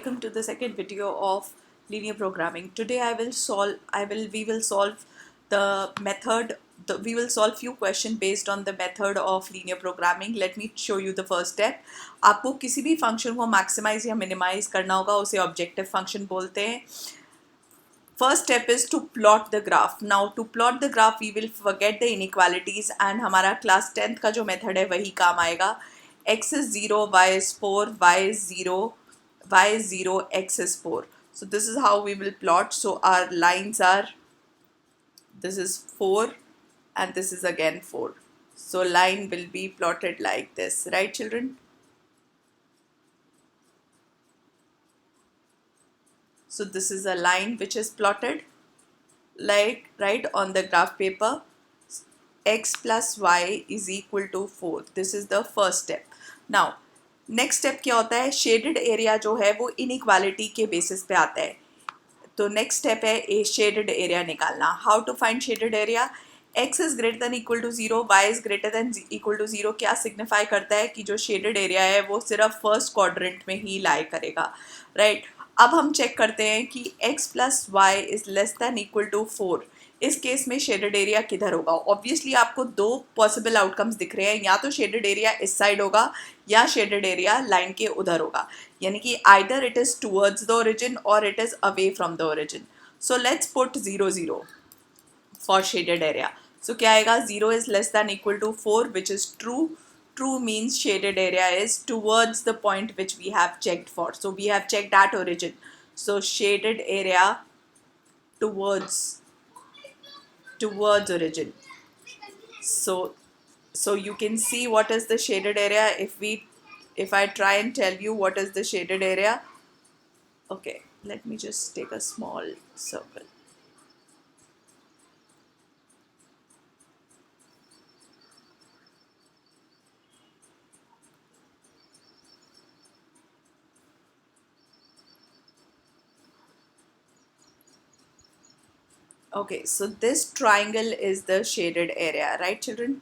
Welcome to the second video of linear programming. Today we will solve the method we will solve few questions based on the method of linear programming. Let me show you the first step. आपको किसी भी function को maximise या minimise करना होगा, उसे objective function बोलते हैं. First step is to plot the graph. Now to plot the graph we will forget the inequalities and हमारा class 10th का जो method है वही काम आएगा. X is 0, y is 4, y is 0, y is 0, x is 4. So this is how we will plot. So our lines are, this is 4 and this is again 4. So line will be plotted like this, right children? So this is a line which is plotted like right on the graph paper. X plus y is equal to 4. This is the first step. Now next step क्या होता है, shaded area जो है वो inequality के basis पे आता है. तो नेक्स्ट स्टेप है ए शेडेड एरिया निकालना. How to find shaded area. x is greater than equal to 0, y is greater than equal to 0 क्या सिग्निफाई करता है कि जो शेडेड एरिया है वो सिर्फ फर्स्ट क्वाड्रेंट में ही लाई करेगा, राइट. अब हम चेक करते हैं कि x plus y is less than equal to 4. इस केस में शेडेड एरिया किधर होगा. ऑब्वियसली आपको दो पॉसिबल आउटकम्स दिख रहे हैं, या तो शेडेड एरिया इस साइड होगा या शेडेड एरिया लाइन के उधर होगा, यानी कि either it is towards the origin और it is away from the origin. So let's put 0 0 for shaded area. So क्या आएगा, 0 is less than equal to 4 which is true. True means shaded area is towards the point which we have checked for. So we have checked at origin. So shaded area towards origin. So you can see what is the shaded area. If I try and tell you what is the shaded area. Okay, let me just take a small circle. Okay, so this triangle is the shaded area, right children?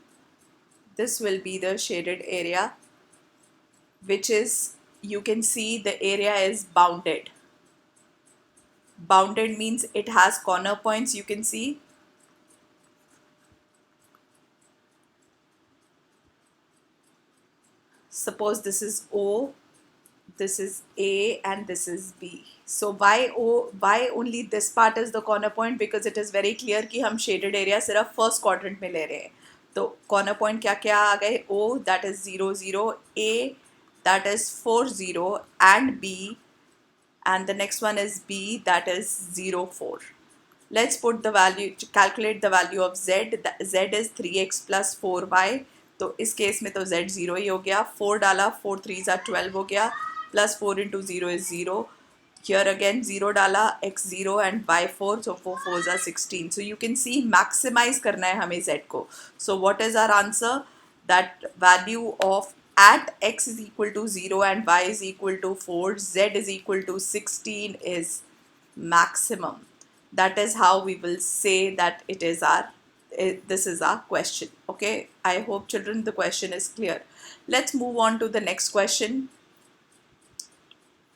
This will be the shaded area, which is, you can see the area is bounded. Bounded means it has corner points, you can see. Suppose this is O, this is A and this is B. So why only this part is the corner point? Because it is very clear कि हम shaded area सिर्फ first quadrant में ले रहे हैं. तो corner point क्या क्या आ गए, O that is 0 0, A that is 4 0 and B and the next one is B that is 0 4. Let's put the value, calculate the value of Z. Z is 3x plus 4y. तो इस case में तो z 0 ही हो गया. 4 डाला, 4 3s are 12 हो गया, plus 4 into 0 is 0. Here again 0 डाला, x 0 and y 4, so 4 4s are 16. So you can see maximize करना है हमें z को. So what is our answer? That value of at x is equal to 0 and y is equal to 4, z is equal to 16 is maximum. That is how we will say that it is this is our question. Okay, I hope children the question is clear. Let's move on to the next question.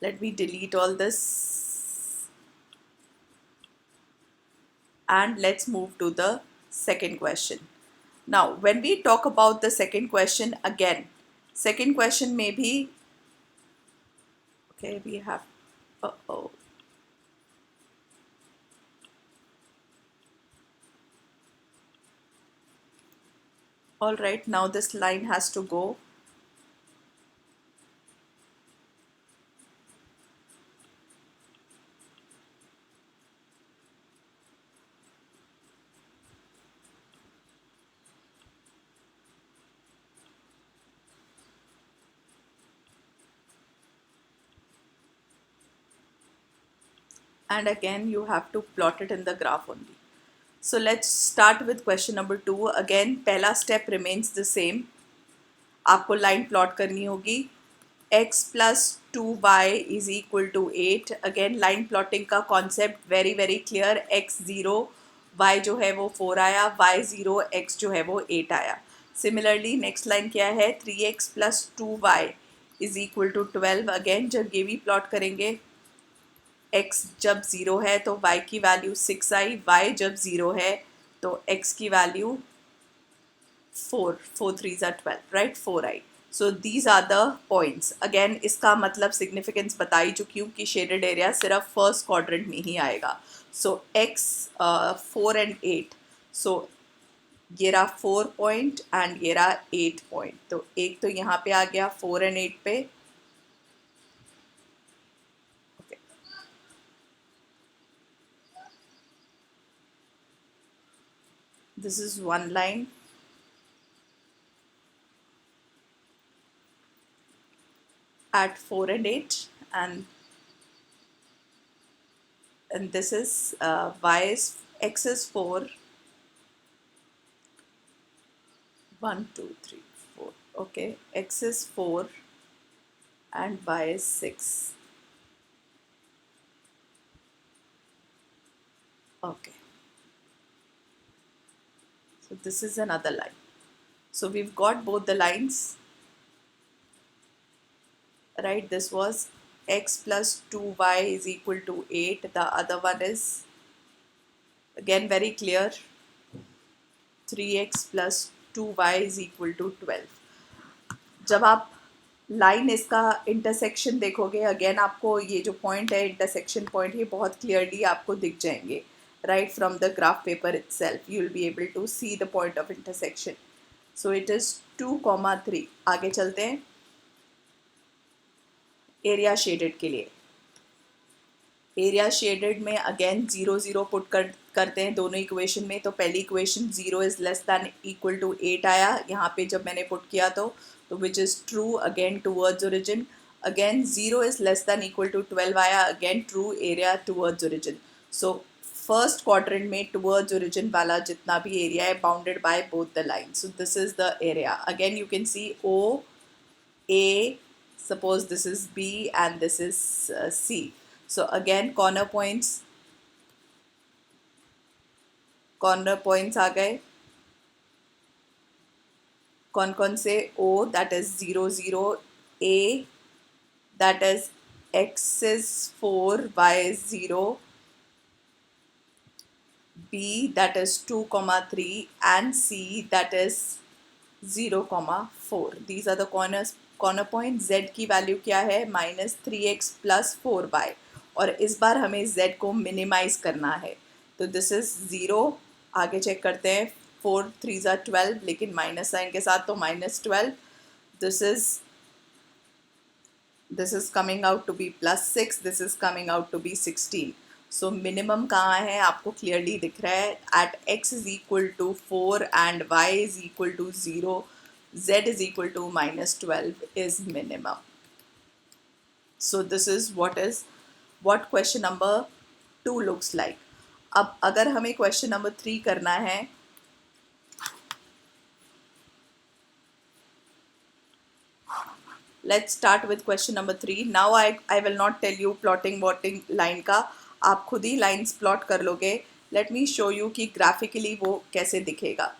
Let me delete all this and let's move to the second question. Now when we talk about the second question, again second question may be, okay, we have all right, now this line has to go. And again you have to plot it in the graph only. So let's start with question number 2. Again पहला step remains the same. आपको line plot करनी होगी. X plus 2y is equal to 8. Again line plotting का concept very very clear. X 0, y जो है वो 4 आया, y 0, x जो है वो 8 आया. Similarly next line क्या है, 3x plus 2y is equal to 12. Again जब ये भी plot करेंगे x जब 0 है तो y की वैल्यू 6 आई, y जब 0 है तो x की value 4, 4 3s are 12, right, 4 I. So these are the points. Again इसका मतलब significance बता ही चुकी हूँ कि shaded area सिर्फ first quadrant में ही आएगा. So x 4 and 8. So ये रहा 4 point and ये रहा 8 point. तो एक तो यहाँ पे आ गया 4 and 8 पे. Okay. This is one line. At 4 and 8, and this is y is x is 4, 1 2 3 4, okay, x is 4 and y is 6, okay. So this is another line. So we've got both the lines, right? This was x plus 2y is equal to 8. The other one is again very clear, 3x plus 2y is equal to 12. जब आप line इसका intersection देखोगे, again आपको ये जो point है intersection point, ये बहुत क्लियरली आपको दिख जाएंगे, right from the graph paper itself you will be able to see the point of intersection. So it is 2,3. आगे चलते हैं एरिया शेडेड के लिए. एरिया शेडेड में अगेन 0 0 पुट करते हैं दोनों इक्वेशन में. तो पहली equation 0 is less than equal to 8 आया यहाँ पे जब मैंने पुट किया तो which is true again towards origin. Again 0 is less than equal to 12 आया, again true area towards origin. So first quadrant में towards origin वाला जितना भी area है bounded by both the lines. So this is the area. Again you can see O, A, suppose this is B and this is C. So again corner points आ गए. कौन से? O that is 0 0, A that is x is 4, y is 0, B that is 2, 3 and C that is 0, 4. These are the corner points. Z की value क्या है? -3x plus 4y. और इस बार हमें Z को मिनिमाइज करना है. तो दिस इज 0. आगे चेक करते हैं. 4 3s are 12, लेकिन माइनस साइन के साथ तो -12. This is coming out to be +6. This is coming out to be 16. So minimum कहाँ है? आपको clearly दिख रहा है. At x is equal to 4 and y is equal to 0, z is equal to -12 is minimum. So this is what question number 2 looks like. अब अगर हमें question number 3 करना है, let's start with question number 3. Now I will not tell you plotting line का, आप खुद ही lines plot कर लोगे. Let me show you कि graphically वो कैसे दिखेगा.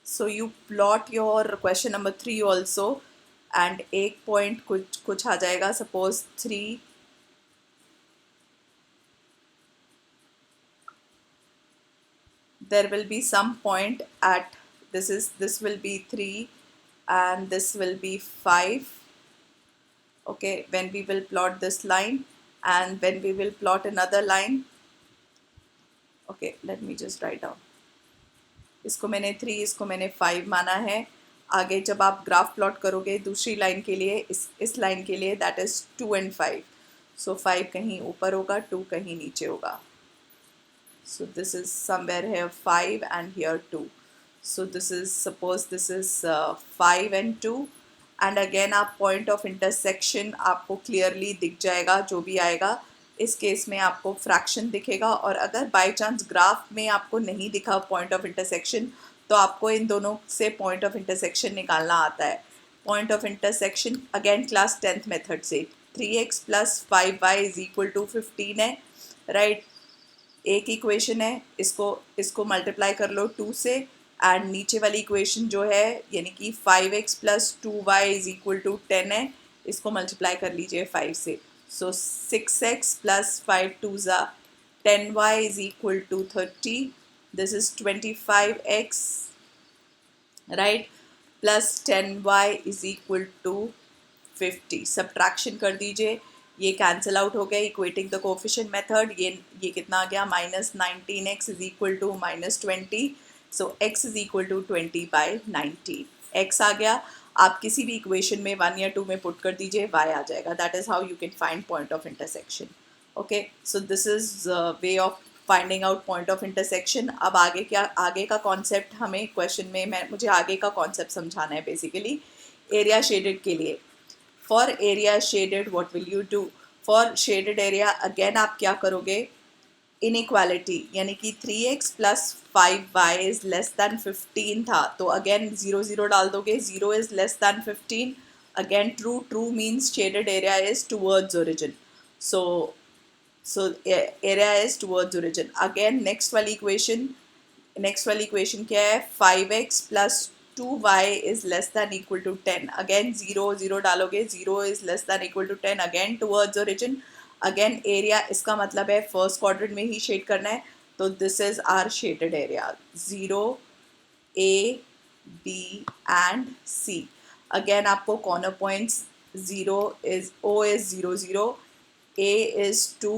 So you plot your question number 3 also, and एक point कुछ आ जाएगा. Suppose 3, there will be some point at this will be 3 and this will be 5. Okay, when we will plot this line and when we will plot another line. Okay, let me just write down. इसको मैंने 3, इसको मैंने 5 माना है. आगे जब आप graph plot करोगे दूसरी लाइन के लिए, इस लाइन के लिए, दैट इज़ 2 and 5. सो 5 कहीं ऊपर होगा, 2 कहीं नीचे होगा. So this is somewhere here 5 and here 2. So this is, suppose this is 5 and 2. And again आप point of intersection आपको clearly दिख जाएगा जो भी आएगा. इस केस में आपको फ्रैक्शन दिखेगा. और अगर बाई चांस ग्राफ में आपको नहीं दिखा पॉइंट ऑफ इंटरसेक्शन, तो आपको इन दोनों से पॉइंट ऑफ इंटरसेक्शन निकालना आता है. Point of intersection again class 10th method से 3x plus 5y is equal to 15 है, राइट. एक इक्वेशन है, इसको मल्टीप्लाई कर लो 2 से. एंड नीचे वाली इक्वेशन जो है यानी कि 5x plus 2y is equal to 10 है, इसको मल्टीप्लाई कर लीजिए 5 से. सो 6x प्लस 5 2 ज़ा 10y is equal to 30. This is 25x right plus 10y is equal to 50. Subtraction कर दीजिए, ये कैंसिल आउट हो गया इक्वेटिंग द कोफिशिएंट मेथड. ये कितना आ गया, minus 19x is equal to minus 20. So x is equal to 20 by 19. x आ गया, आप किसी भी इक्वेशन में 1 या 2 में पुट कर दीजिए, y आ जाएगा. That is how you can find point of intersection. Okay, so this is way of finding out point of intersection. अब आगे का कॉन्सेप्ट हमें क्वेश्चन में मुझे आगे का कॉन्सेप्ट समझाना है बेसिकली एरिया शेडेड के लिए. For area shaded what will you do? For shaded area again आप क्या करोगे, इनइक्वालिटी यानी कि 3x plus 5y is less then 15 था, तो अगेन 0 0 डाल दोगे. 0 is less then 15, again true. True means shaded area is towards origin. So area is towards origin. Again next वाली equation क्या है, 5x plus 2y is less than equal to 10. Again 0 0 डालोगे, 0 is less than equal to 10, again towards origin. Again area, इसका मतलब है first quadrant में ही shade करना है, तो this is our shaded area 0 A B and C. Again आपको corner points 0 is O is 0 0, A is 2,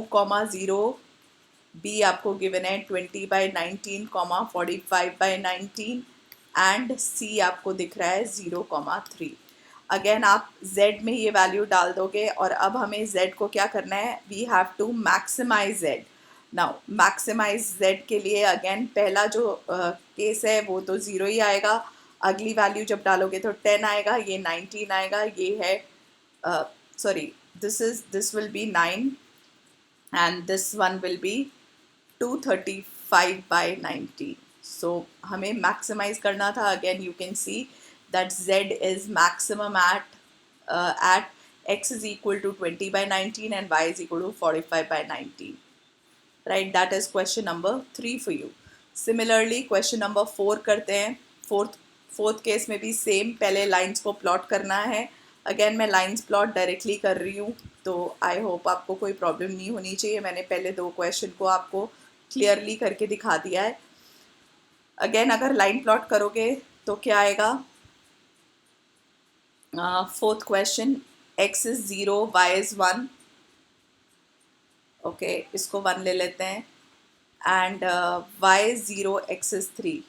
0, B आपको given है 20 बाई 19, 45 बाई 19 एंड C आपको दिख रहा है 0, 3. अगेन आप Z में ये वैल्यू डाल दोगे और अब हमें Z को क्या करना है, we have to maximize Z. Now maximize Z के लिए अगेन पहला जो केस है वो तो 0 ही आएगा, अगली वैल्यू जब डालोगे तो 10 आएगा, ये 19 आएगा, ये है sorry this will be 9 and this one will be 235 by 19. So हमें maximize करना था. Again you can see that Z is maximum at x is equal to 20 by 19 and y is equal to 45 by 19. Right, that is question number 3 for you. Similarly question number 4 करते हैं. Fourth case में भी same, पहले lines को plot करना है. Again मैं lines plot directly कर रही हूँ, तो आई होप आपको कोई प्रॉब्लम नहीं होनी चाहिए. मैंने पहले 2 क्वेश्चन को आपको क्लियरली करके दिखा दिया है. अगेन अगर लाइन प्लॉट करोगे तो क्या आएगा, fourth question x is 0 y is 1. Okay, इसको 1 ले लेते हैं and y is 0 x is 3.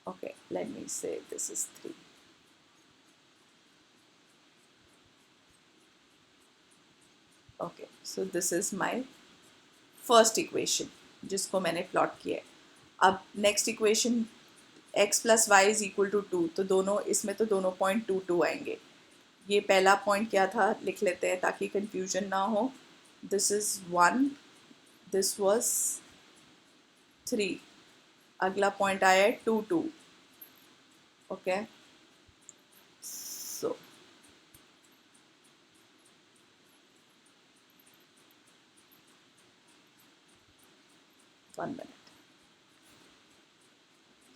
Okay, let me say this is 3. Okay, so this is my first equation जिसको मैंने प्लॉट किया है. अब next equation x plus y is equal to 2, तो दोनों इसमें तो दोनों पॉइंट 2 2 आएंगे. ये पहला पॉइंट क्या था लिख लेते हैं ताकि कंफ्यूजन ना हो. दिस इज 1, दिस वाज 3, अगला पॉइंट आया है 2 2. Okay, so one minute.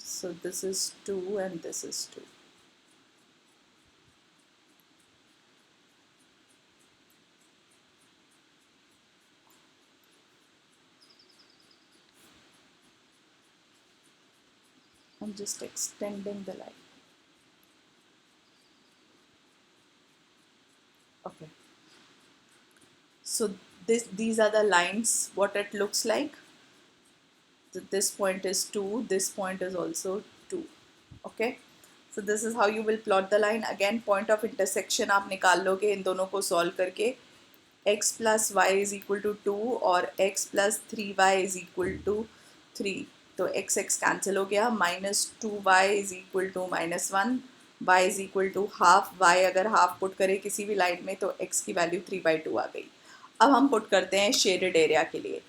So this is 2 and this is 2. I'm just extending the line. Okay, so these are the lines, what it looks like. So this point is 2, this point is also 2. Okay, so this is how you will plot the line. Again point of intersection आप निकाल लोगे इन दोनों को solve करके. x plus y is equal to 2 और x plus 3y is equal to 3, तो x x cancel हो गया. Minus 2y is equal to minus 1, y is equal to half. y अगर हाफ पुट करें किसी भी लाइन में तो x की वैल्यू 3/2 आ गई. अब हम पुट करते हैं शेडेड एरिया के लिए.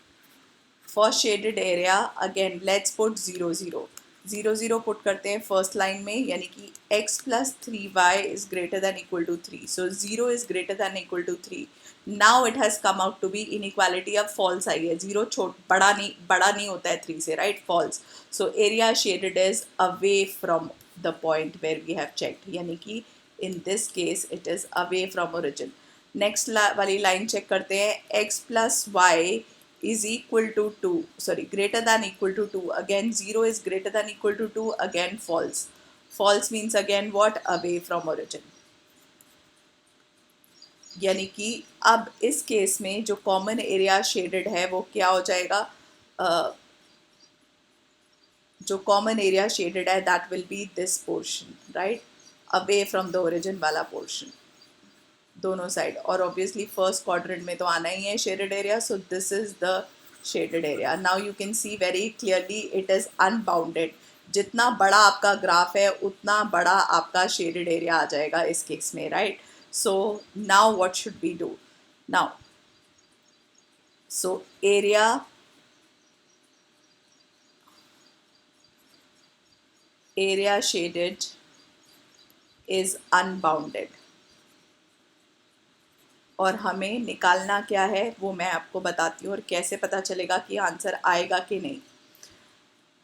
For shaded area again let's put 0 0. 0 0 put करते हैं फर्स्ट लाइन में, यानी कि x plus 3y is greater than equal to 3. So 0 is greater than equal to 3. Now it has come out to be inequality. अब false आई है. 0 बड़ा नहीं होता है 3 से, right? False. So area shaded is away from the point where we have checked, यानी कि in this case it is away from origin. Next वाली लाइन चेक करते हैं. x plus y is equal to 2, sorry, greater than equal to 2. Again 0 is greater than equal to 2. Again false. False means again what? Away from origin. यानी कि अब इस case में जो common area shaded है वो क्या हो जाएगा? जो कॉमन एरिया शेडेड है that will be this portion, right? Away from the origin वाला पोर्शन, दोनों साइड. और ऑब्वियसली फर्स्ट क्वाड्रेंट में तो आना ही है shaded area. So this is the shaded area. Now you can see very clearly it is unbounded. जितना बड़ा आपका ग्राफ है उतना बड़ा आपका शेडेड एरिया आ जाएगा इस केस में, right? So now what should we do now? So area shaded is unbounded. और हमें निकालना क्या है वो मैं आपको बताती हूँ, और कैसे पता चलेगा कि आंसर आएगा कि नहीं.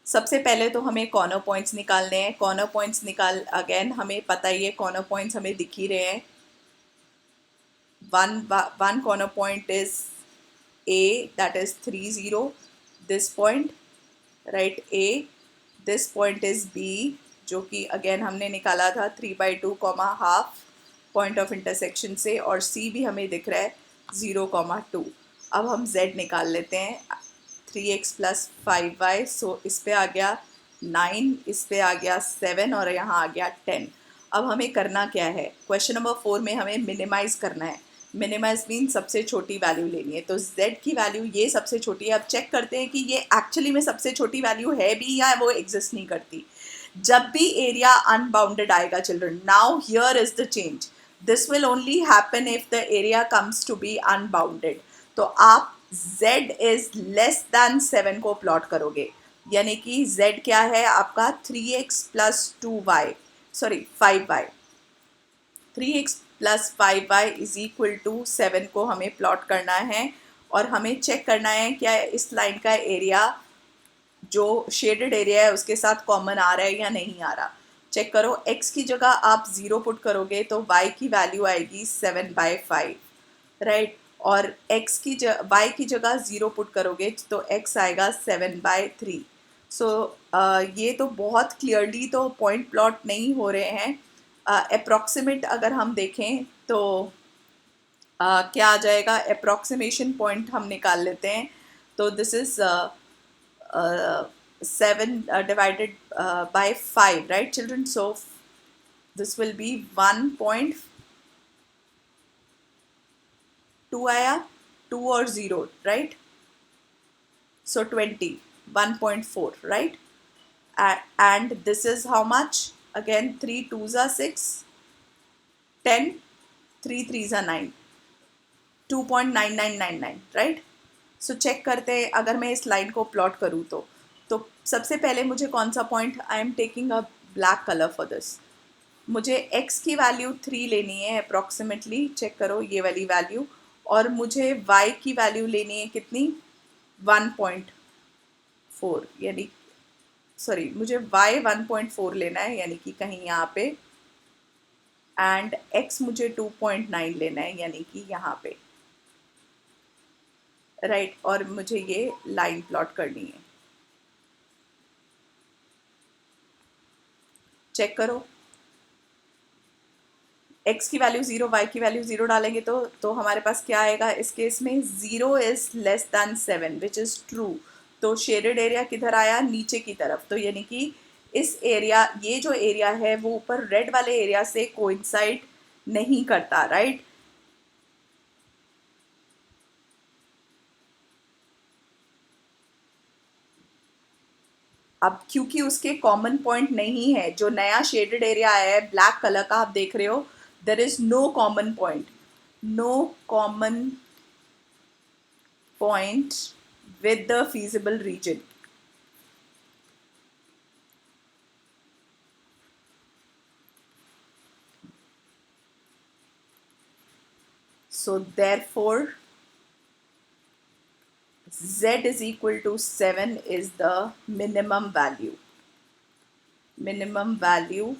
सबसे पहले तो हमें कॉर्नर पॉइंट्स निकालने हैं. कॉर्नर पॉइंट्स अगेन हमें पता ही है, कॉर्नर पॉइंट्स हमें दिख ही रहे हैं. one corner point is A, that is 3 0, this point, right? A. This point is B, जो कि अगेन हमने निकाला था 3/2, हाफ पॉइंट ऑफ इंटरसेक्शन से. और C भी हमें दिख रहा है 0,2. अब हम Z निकाल लेते हैं. 3x plus 5y. सो इस पे आ गया 9, इस पे आ गया 7 और यहाँ आ गया 10. अब हमें करना क्या है? क्वेश्चन नंबर 4 में हमें मिनिमाइज करना है. मिनिमाइज मीन सबसे छोटी वैल्यू लेनी है. तो z की वैल्यू ये सबसे छोटी है. अब चेक करते हैं कि ये एक्चुअली में सबसे छोटी वैल्यू है भी या वो एग्जिस्ट नहीं करती. जब भी एरिया अनबाउंडेड आएगा children, now here is the change. This will only happen if the area comes to be unbounded. तो आप z इज लेस दैन 7 को प्लॉट करोगे, यानी कि z क्या है आपका? 3x plus 2y, sorry 5y. 3x plus 5y is equal to 7 को हमें प्लॉट करना है. और हमें चेक करना है क्या इस लाइन का एरिया जो शेडेड एरिया है उसके साथ कॉमन आ रहा है या नहीं आ रहा. चेक करो. x की जगह आप 0 पुट करोगे तो y की वैल्यू आएगी 7/5, राइट? और y की जगह 0 पुट करोगे तो x आएगा 7/3. सो ये तो बहुत क्लियरली तो पॉइंट प्लॉट नहीं हो रहे हैं. अप्रॉक्सीमेट अगर हम देखें तो क्या आ जाएगा? अप्रॉक्सीमेशन पॉइंट हम निकाल लेते हैं. तो this is 7 divided by 5, right children? So this will be 1.2 आया, 2 और 0, right? So 20, 1.4, right? And this is how much? Again 3 2s are 6, 10, 3 3s are 9, 2.9999, right? So check करते हैं. अगर मैं इस लाइन को प्लॉट करूँ तो सबसे पहले मुझे कौन सा point? I am taking a black colour for this. मुझे x की वैल्यू 3 लेनी है अप्रॉक्सीमेटली. चेक करो ये वाली वैल्यू. और मुझे y की वैल्यू लेनी है कितनी? 1.4, यानी सॉरी मुझे y 1.4 लेना है, यानी कि कहीं यहाँ पे. एंड x मुझे 2.9 लेना है, यानी कि यहाँ पे, राइट? और मुझे ये लाइन प्लॉट करनी है. चेक करो. x की वैल्यू 0, y की वैल्यू 0 डालेंगे तो हमारे पास क्या आएगा इस केस में? 0 is less then 7, which is true. तो शेडेड एरिया किधर आया? नीचे की तरफ. तो यानी कि इस एरिया, ये जो एरिया है वो ऊपर रेड वाले एरिया से कोइंसाइड नहीं करता, राइट? अब क्योंकि उसके कॉमन पॉइंट नहीं है, जो नया शेडेड एरिया आया है ब्लैक कलर का, आप देख रहे हो, there is no common point. No common point with the feasible region. So therefore z is equal to 7 is the minimum value. Minimum value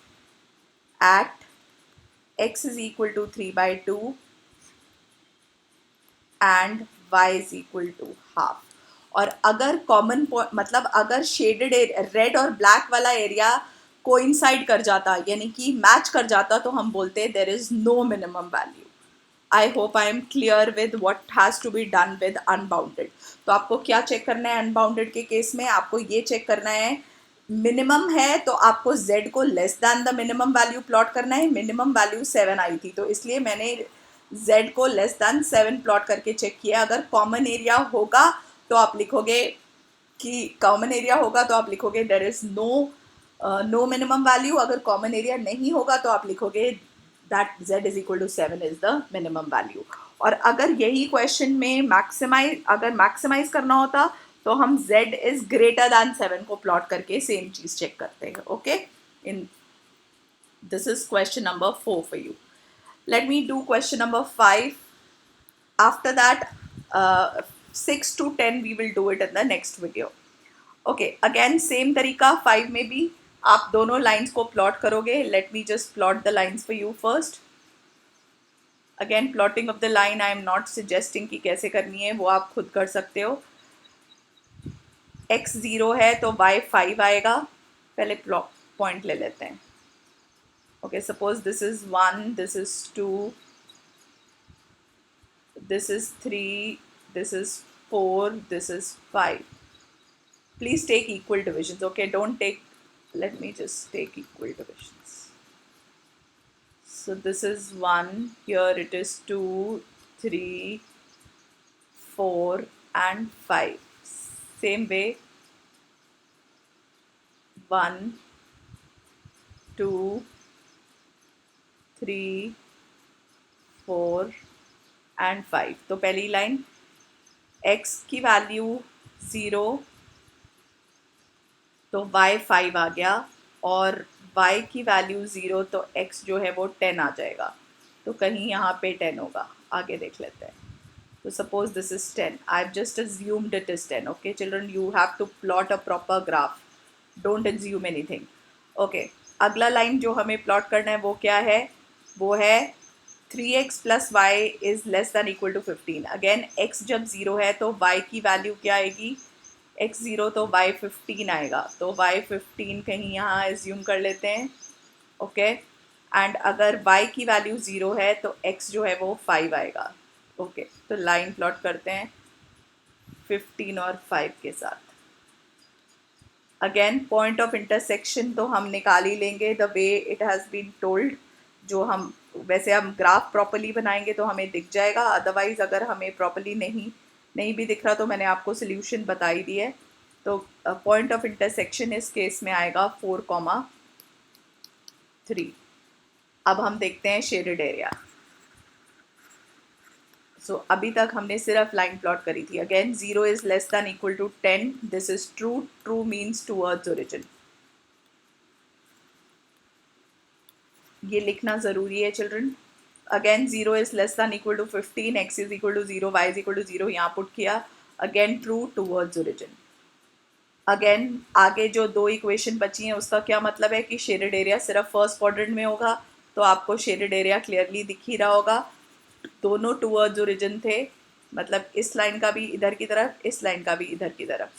at x is equal to 3 by 2 and y is equal to half. और अगर common मतलब अगर shaded red और black वाला area coincide कर जाता यानी कि मैच कर जाता तो हम बोलते there is no minimum value. I hope I am clear with what has to be done with unbounded. तो आपको क्या चेक करना है अनबाउंडेड के केस में? आपको ये चेक करना है मिनिमम है तो आपको z को less than the minimum value plot करना है. मिनिमम वैल्यू 7 आई थी तो इसलिए मैंने z को लेस दैन 7 प्लॉट करके चेक किया. अगर कॉमन एरिया होगा तो आप लिखोगे कि कॉमन एरिया होगा तो आप लिखोगे there is no minimum value. अगर कॉमन एरिया नहीं होगा तो आप लिखोगे that z is equal to 7 is the minimum value. और अगर यही क्वेश्चन में मैक्सिमाइज करना होता तो हम z इज ग्रेटर दैन 7 को प्लॉट करके सेम चीज चेक करते हैं. Okay, in this is question number 4 for you. Let me do question number 5. After that 6 to 10 we will do it in the next video. Okay, again same तरीका 5 में भी आप दोनों लाइंस को प्लॉट करोगे. Let me just plot the lines for you first. Again plotting of the line I am not suggesting कि कैसे करनी है, वो आप खुद कर सकते हो. x 0 है तो y 5 आएगा. पहले पॉइंट ले लेते हैं. Okay, suppose this is 1, this is 2, this is 3, this is 4, this is 5. Please take equal divisions. Okay, don't take, let me just take equal divisions. So this is 1, here it is 2, 3, 4 and 5. Same way, 1, 2, 3, 4 and 5. तो पहली line x की value 0 तो y 5 आ गया और y की value 0 तो x जो है वो 10 आ जाएगा. तो कहीं यहाँ पे 10 होगा. आगे देख लेते हैं. तो suppose this is 10. I have just assumed it is 10. Okay children, you have to plot a proper graph. Don't assume anything. Okay, अगला लाइन जो हमें प्लॉट करना है वो क्या है? वो है 3x plus y is less than equal to 15. Again x जब 0 है तो y की वैल्यू क्या आएगी? x 0 तो y 15 आएगा. तो y 15 कहीं यहाँ एज्यूम कर लेते हैं. ओके, एंड अगर y की वैल्यू 0 है तो x जो है वो 5 आएगा. ओके, तो लाइन प्लॉट करते हैं 15 और 5 के साथ. अगेन पॉइंट ऑफ इंटरसेक्शन तो हम निकाल ही लेंगे the way it has been told. जो हम वैसे हम ग्राफ प्रॉपर्ली बनाएंगे तो हमें दिख जाएगा. अदरवाइज़ अगर हमें प्रॉपर्ली नहीं भी दिख रहा तो मैंने आपको सोल्यूशन बता ही दी है. तो पॉइंट ऑफ इंटरसेक्शन इस केस में आएगा 4,3. अब हम देखते हैं शेडेड एरिया. सो अभी तक हमने सिर्फ लाइन प्लॉट करी थी. Again 0 is less than equal to 10. This is true. True means towards origin. ये लिखना ज़रूरी है children. Again 0 is less than equal to 15, x is equal to 0, y is equal to 0 यहाँ पुट किया. Again true towards origin. Again आगे जो दो equation बची हैं उसका क्या मतलब है कि शेडेड एरिया सिर्फ फर्स्ट क्वाड्रेंट में होगा. तो आपको शेडेड एरिया क्लियरली दिख ही रहा होगा. दोनों टूवर्ड्स ओरिजिन थे, मतलब इस लाइन का भी इधर की तरफ, इस लाइन का भी इधर की तरफ,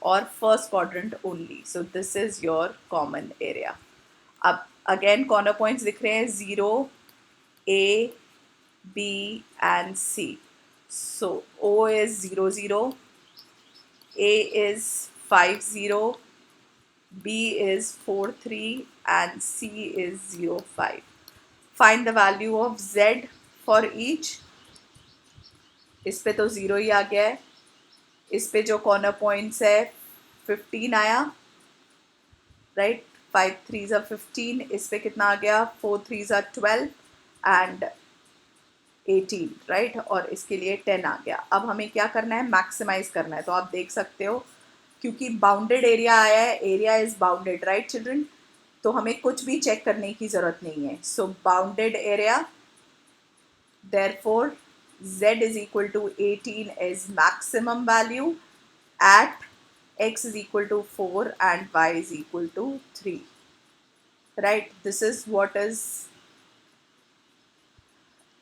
और first quadrant only. So this is your common area. अब अगेन कॉर्नर पॉइंट्स दिख रहे हैं 0, A, B and C. So O is 0, 0, A is 5, 0, B is 4, 3 and C is 0, 5. Find the value of Z for each. इस पे तो 0 ही आ गया है. इस पे जो कॉर्नर पॉइंट्स है 15 आया, राइट. 5 3s are 15. इस पे कितना आ गया? 4 3s are 12 एंड 18, राइट. और इसके लिए 10 आ गया. अब हमें क्या करना है? मैक्सिमाइज करना है. तो आप देख सकते हो क्योंकि बाउंडेड एरिया आया है, area is bounded, right children. तो हमें कुछ भी चेक करने की ज़रूरत नहीं है. So bounded area, therefore z is equal to 18 is maximum value at x is equal to 4 and y is equal to 3. Right, this is what is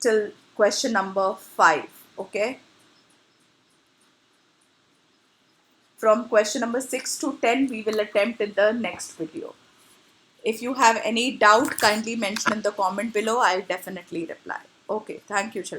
till question number 5. Okay, from question number 6 to 10 we will attempt in the next video. If you have any doubt, kindly mention in the comment below. I'll definitely reply. Okay, thank you, children.